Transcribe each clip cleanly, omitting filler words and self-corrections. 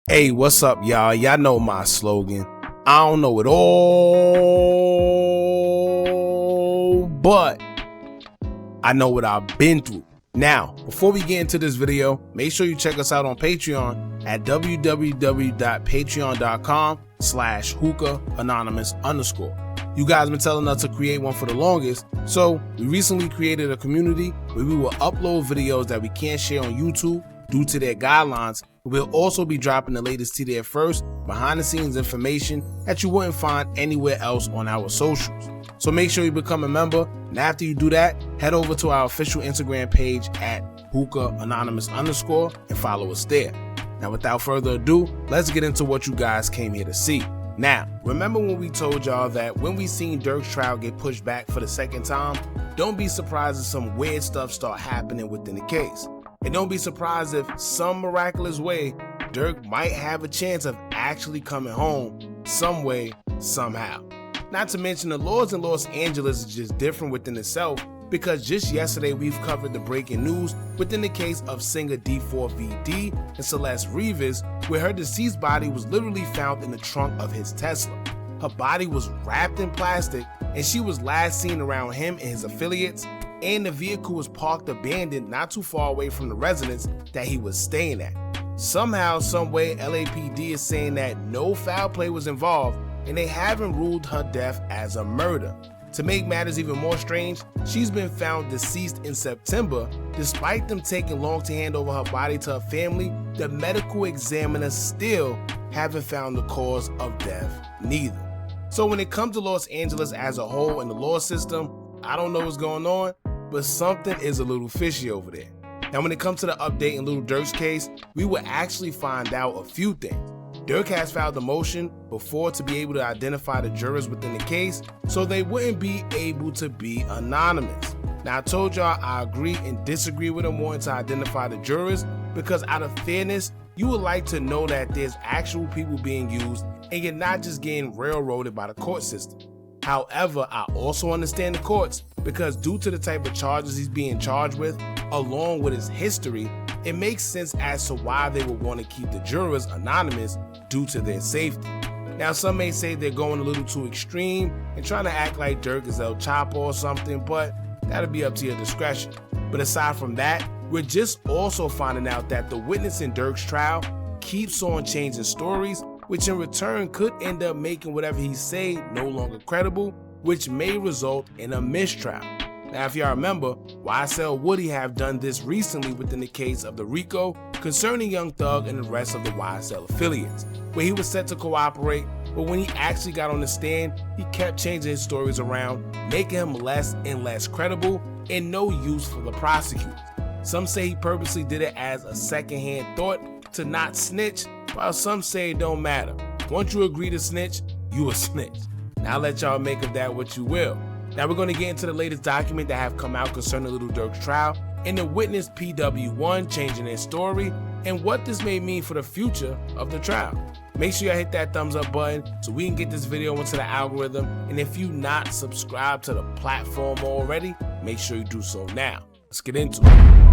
Hey, what's up, y'all? Y'all know my slogan. I don't know it all, but I know what I've been through. Now, before we get into this video, make sure you check us out on Patreon at www.patreon.com/Hookah Anonymous _. You guys been telling us to create one for the longest, so we recently created a community where we will upload videos that we can't share on YouTube due to their guidelines. We'll also be dropping the latest TDF first, behind the scenes information that you wouldn't find anywhere else on our socials. So make sure you become a member, and after you do that, head over to our official Instagram page at Hookah Anonymous _ and follow us there. Now without further ado, let's get into what you guys came here to see. Now, remember when we told y'all that when we seen Durk's trial get pushed back for the second time, don't be surprised if some weird stuff start happening within the case. And don't be surprised if some miraculous way Durk might have a chance of actually coming home some way, somehow. Not to mention the laws in Los Angeles is just different within itself, because just yesterday we've covered the breaking news within the case of singer D4VD and Celeste Rivas, where her deceased body was literally found in the trunk of his Tesla. Her body was wrapped in plastic and she was last seen around him and his affiliates, and the vehicle was parked abandoned not too far away from the residence that he was staying at. Somehow, someway, LAPD is saying that no foul play was involved and they haven't ruled her death as a murder. To make matters even more strange, she's been found deceased in September. Despite them taking long to hand over her body to her family, the medical examiners still haven't found the cause of death neither. So when it comes to Los Angeles as a whole and the law system, I don't know what's going on, but something is a little fishy over there. Now when it comes to the update in Lil Durk's case, we will actually find out a few things. Durk has filed a motion before to be able to identify the jurors within the case so they wouldn't be able to be anonymous. Now I told y'all I agree and disagree with him wanting to identify the jurors, because out of fairness, you would like to know that there's actual people being used and you're not just getting railroaded by the court system. However, I also understand the courts, because due to the type of charges he's being charged with, along with his history, it makes sense as to why they would want to keep the jurors anonymous due to their safety. Now some may say they're going a little too extreme and trying to act like Durk is El Chapo or something, but that'll be up to your discretion. But aside from that, we're just also finding out that the witness in Durk's trial keeps on changing stories, which in return could end up making whatever he say no longer credible, which may result in a mistrial. Now if y'all remember, YSL Woody have done this recently within the case of the RICO concerning Young Thug and the rest of the YSL affiliates, where he was set to cooperate, but when he actually got on the stand, he kept changing his stories around, making him less and less credible and no use for the prosecutors. Some say he purposely did it as a secondhand thought to not snitch, while some say it don't matter. Once you agree to snitch, you a snitch. Now I'll let y'all make of that what you will. Now we're going to get into the latest document that have come out concerning Lil Durk's trial and the witness PW1 changing their story and what this may mean for the future of the trial. Make sure y'all hit that thumbs up button so we can get this video into the algorithm, and if you not subscribed to the platform already, make sure you do so now. Let's get into it.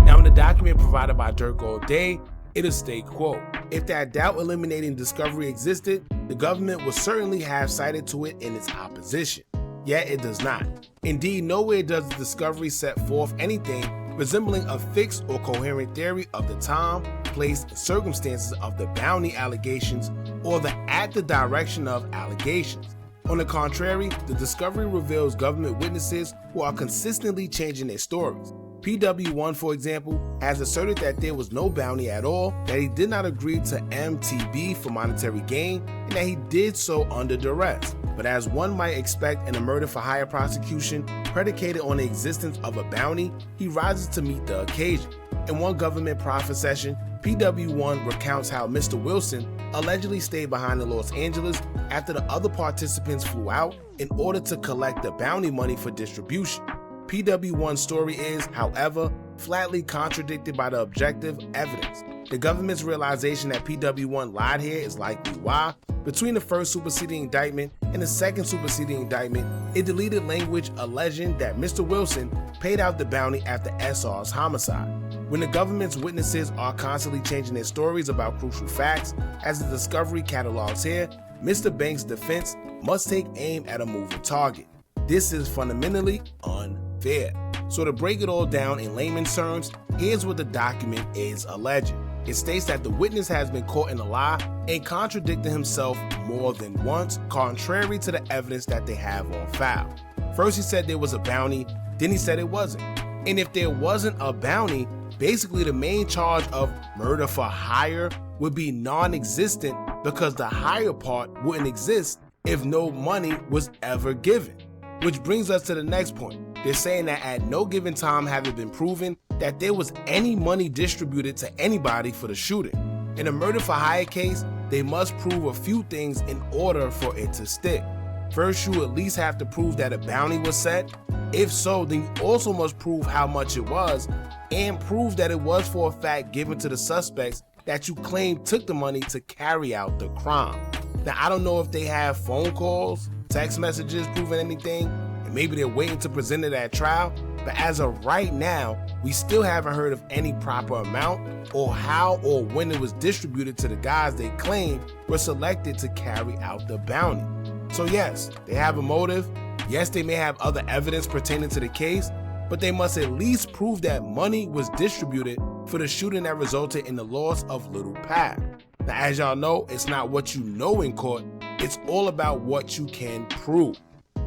Now in the document provided by Durk all day, it'll state, quote, "If that doubt eliminating discovery existed, the government would certainly have cited to it in its opposition. Yet it does not. Indeed, nowhere does the discovery set forth anything resembling a fixed or coherent theory of the time, place, and circumstances of the bounty allegations or at the direction of allegations. On the contrary, the discovery reveals government witnesses who are consistently changing their stories. PW1, for example, has asserted that there was no bounty at all, that he did not agree to MTB for monetary gain, and that he did so under duress. But as one might expect in a murder for hire prosecution predicated on the existence of a bounty, he rises to meet the occasion. In one government profit session, PW1 recounts how Mr. Wilson allegedly stayed behind in Los Angeles after the other participants flew out in order to collect the bounty money for distribution. PW1's story is, however, flatly contradicted by the objective evidence. The government's realization that PW1 lied here is likely why, between the first superseding indictment and the second superseding indictment, it deleted language alleging that Mr. Wilson paid out the bounty after SR's homicide. When the government's witnesses are constantly changing their stories about crucial facts, as the discovery catalogs here, Mr. Banks' defense must take aim at a moving target. This is fundamentally unfair. So to break it all down in layman's terms, here's what the document is alleging. It states that the witness has been caught in a lie and contradicted himself more than once, contrary to the evidence that they have on file. First he said there was a bounty, then he said it wasn't. And if there wasn't a bounty, basically the main charge of murder for hire would be non-existent because the hire part wouldn't exist if no money was ever given. Which brings us to the next point. They're saying that at no given time have it been proven that there was any money distributed to anybody for the shooting. In a murder for hire case, they must prove a few things in order for it to stick. First, you at least have to prove that a bounty was set. If so, then you also must prove how much it was and prove that it was for a fact given to the suspects that you claim took the money to carry out the crime. Now, I don't know if they have phone calls, text messages proving anything, and maybe they're waiting to present it at trial, but as of right now, we still haven't heard of any proper amount or how or when it was distributed to the guys they claim were selected to carry out the bounty. So yes, they have a motive. Yes, they may have other evidence pertaining to the case, but they must at least prove that money was distributed for the shooting that resulted in the loss of Little Pat. Now, as y'all know, it's not what you know in court, it's all about what you can prove.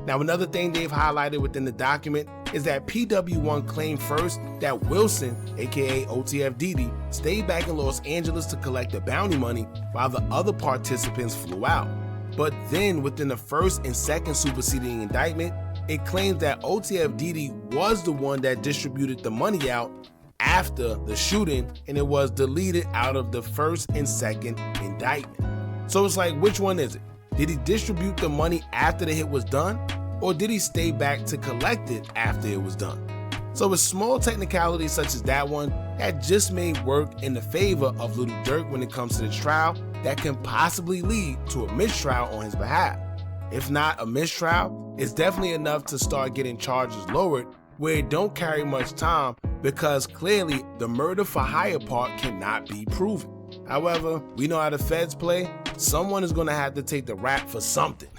Now, another thing they've highlighted within the document is that PW1 claimed first that Wilson, aka OTF Didi, stayed back in Los Angeles to collect the bounty money while the other participants flew out. But then within the first and second superseding indictment, it claims that OTF Didi was the one that distributed the money out after the shooting, and it was deleted out of the first and second indictment. So it's like, which one is it? Did he distribute the money after the hit was done, or did he stay back to collect it after it was done? So with small technicalities such as that one, that just may work in the favor of Lil Durk when it comes to the trial, that can possibly lead to a mistrial on his behalf. If not a mistrial, it's definitely enough to start getting charges lowered where it don't carry much time, because clearly the murder for hire part cannot be proven. However, we know how the feds play. Someone is going to have to take the rap for something,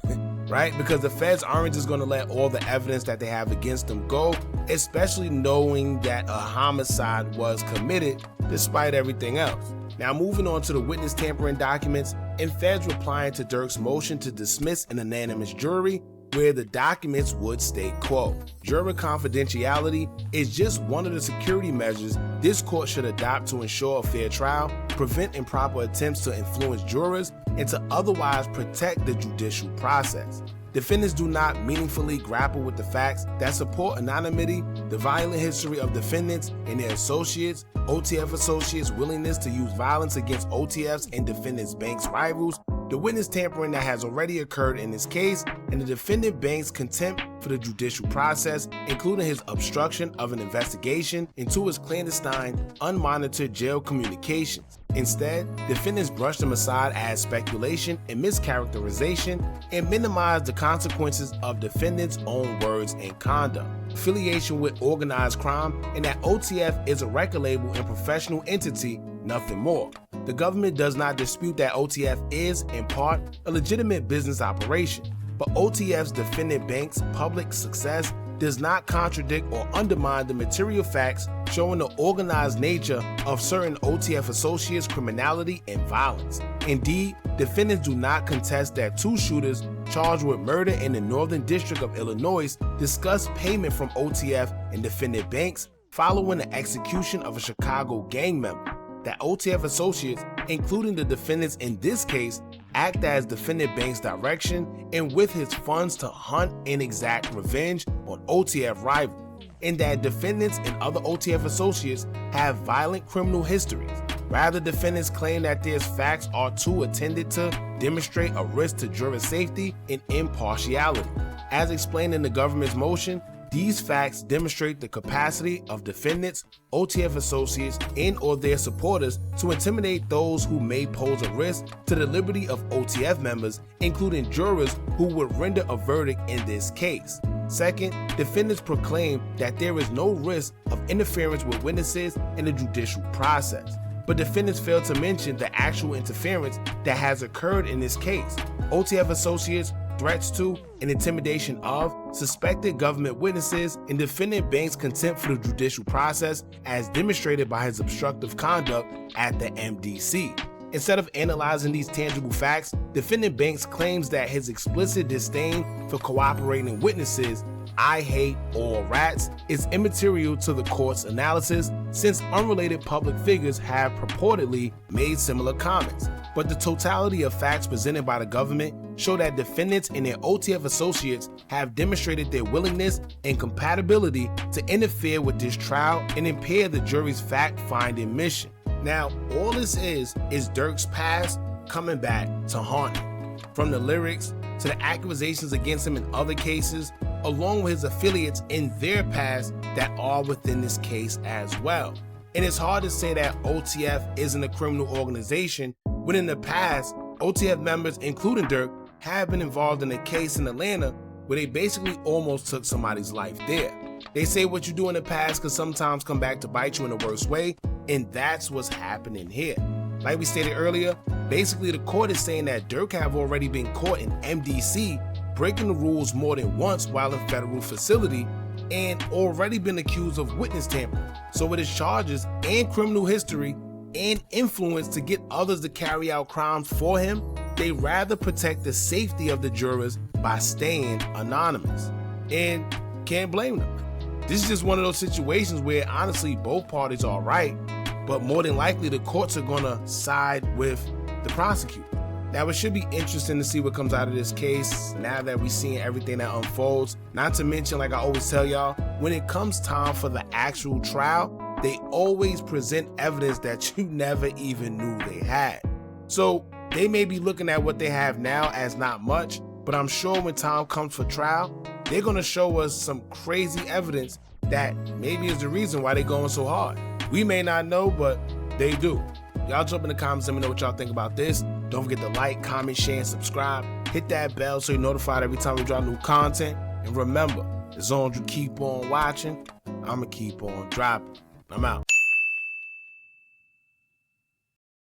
right? Because the feds aren't just going to let all the evidence that they have against them go, especially knowing that a homicide was committed despite everything else. Now, moving on to the witness tampering documents and feds replying to Durk's motion to dismiss an unanimous jury, where the documents would state, quote, "Juror confidentiality is just one of the security measures this court should adopt to ensure a fair trial, prevent improper attempts to influence jurors, and to otherwise protect the judicial process. Defendants do not meaningfully grapple with the facts that support anonymity, the violent history of defendants and their associates, OTF associates' willingness to use violence against OTFs and defendants' banks' rivals, the witness tampering that has already occurred in this case, and the defendant bank's contempt for the judicial process, including his obstruction of an investigation into his clandestine, unmonitored jail communications. Instead, defendants brushed them aside as speculation and mischaracterization and minimized the consequences of defendants' own words and conduct, affiliation with organized crime, and that OTF is a record label and professional entity, nothing more. The government does not dispute that OTF is, in part, a legitimate business operation, but OTF's defendant bank's public success does not contradict or undermine the material facts showing the organized nature of certain OTF associates' criminality and violence. Indeed, defendants do not contest that two shooters charged with murder in the Northern District of Illinois discussed payment from OTF and defendant banks following the execution of a Chicago gang member. That OTF associates, including the defendants in this case, act as defendant bank's direction and with his funds to hunt and exact revenge on OTF rivals, and that defendants and other OTF associates have violent criminal histories. Rather, defendants claim that these facts are too intended to demonstrate a risk to juror safety and impartiality. As explained in the government's motion, these facts demonstrate the capacity of defendants, OTF associates, and or their supporters to intimidate those who may pose a risk to the liberty of OTF members, including jurors who would render a verdict in this case. Second, defendants proclaim that there is no risk of interference with witnesses in the judicial process. But defendants fail to mention the actual interference that has occurred in this case. OTF associates, threats to, and intimidation of suspected government witnesses, and defendant Banks' contempt for the judicial process as demonstrated by his obstructive conduct at the MDC. Instead of analyzing these tangible facts, defendant Banks claims that his explicit disdain for cooperating witnesses, "I hate all rats," is immaterial to the court's analysis since unrelated public figures have purportedly made similar comments. But the totality of facts presented by the government show that defendants and their OTF associates have demonstrated their willingness and compatibility to interfere with this trial and impair the jury's fact-finding mission. Now, all this is Durk's past coming back to haunt him. From the lyrics to the accusations against him in other cases, along with his affiliates in their past that are within this case as well. And it's hard to say that OTF isn't a criminal organization when in the past, OTF members, including Durk, have been involved in a case in Atlanta where they basically almost took somebody's life there. They say what you do in the past can sometimes come back to bite you in the worst way, and that's what's happening here. Like we stated earlier, basically the court is saying that Durk have already been caught in MDC breaking the rules more than once while in federal facility and already been accused of witness tampering. So with his charges and criminal history and influence to get others to carry out crimes for him, they rather protect the safety of the jurors by staying anonymous. And can't blame them. This is just one of those situations where honestly both parties are right, but more than likely the courts are gonna side with the prosecutor. Now it should be interesting to see what comes out of this case now that we're seeing everything that unfolds. Not to mention, like I always tell y'all, when it comes time for the actual trial, they always present evidence that you never even knew they had. So they may be looking at what they have now as not much, but I'm sure when time comes for trial, they're gonna show us some crazy evidence that maybe is the reason why they're going so hard. We may not know, but they do. Y'all jump in the comments, let me know what y'all think about this. Don't forget to like, comment, share, and subscribe. Hit that bell so you're notified every time we drop new content. And remember, as long as you keep on watching, I'ma keep on dropping. I'm out.